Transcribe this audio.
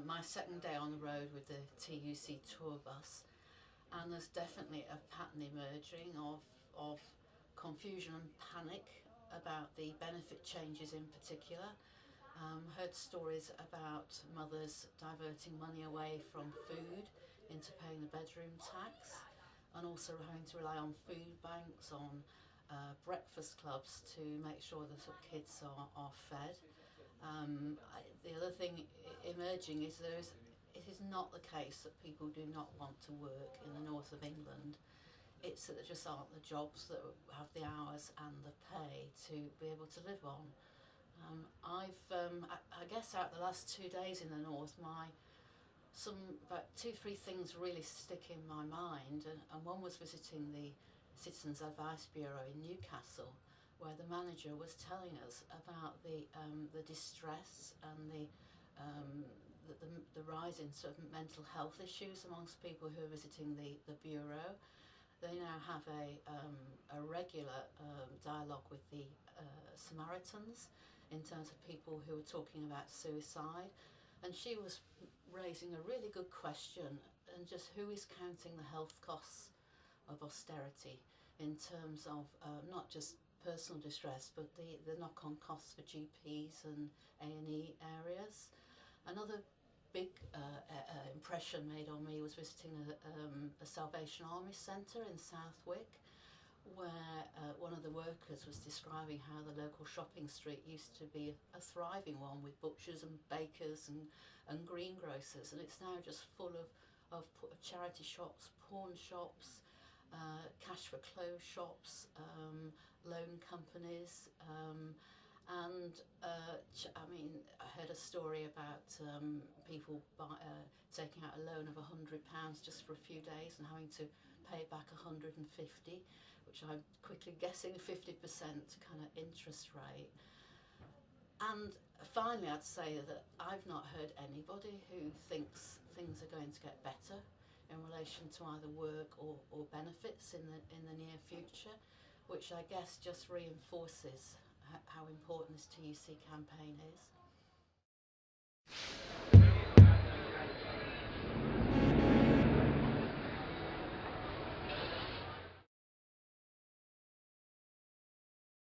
my second day on the road with the TUC tour bus, and there's definitely a pattern emerging of confusion and panic about the benefit changes in particular. Heard stories about mothers diverting money away from food into paying the bedroom tax, and also having to rely on food banks, on breakfast clubs to make sure that sort of kids are fed. The other thing emerging is it is not the case that people do not want to work in the north of England. It's that there just aren't the jobs that have the hours and the pay to be able to live on. I guess out the last 2 days in the north, about 2-3 things really stick in my mind, and one was visiting the Citizens Advice Bureau in Newcastle, where the manager was telling us about the distress and the rise in sort of mental health issues amongst people who are visiting the bureau. They now have a regular dialogue with the Samaritans in terms of people who are talking about suicide, and she was raising a really good question, and just who is counting the health costs of austerity in terms of not just personal distress but the knock-on costs for GPs and A&E areas. Another big impression made on me was visiting a Salvation Army centre in Southwick, where one of the workers was describing how the local shopping street used to be a thriving one with butchers and bakers and greengrocers, and it's now just full of charity shops, pawn shops, cash for clothes shops, loan companies, and I heard a story about people taking out a loan of £100 just for a few days and having to pay back 150, which I'm quickly guessing a 50% kind of interest rate. And finally, I'd say that I've not heard anybody who thinks things are going to get better in relation to either work or benefits in the near future, which I guess just reinforces how important this TUC campaign is.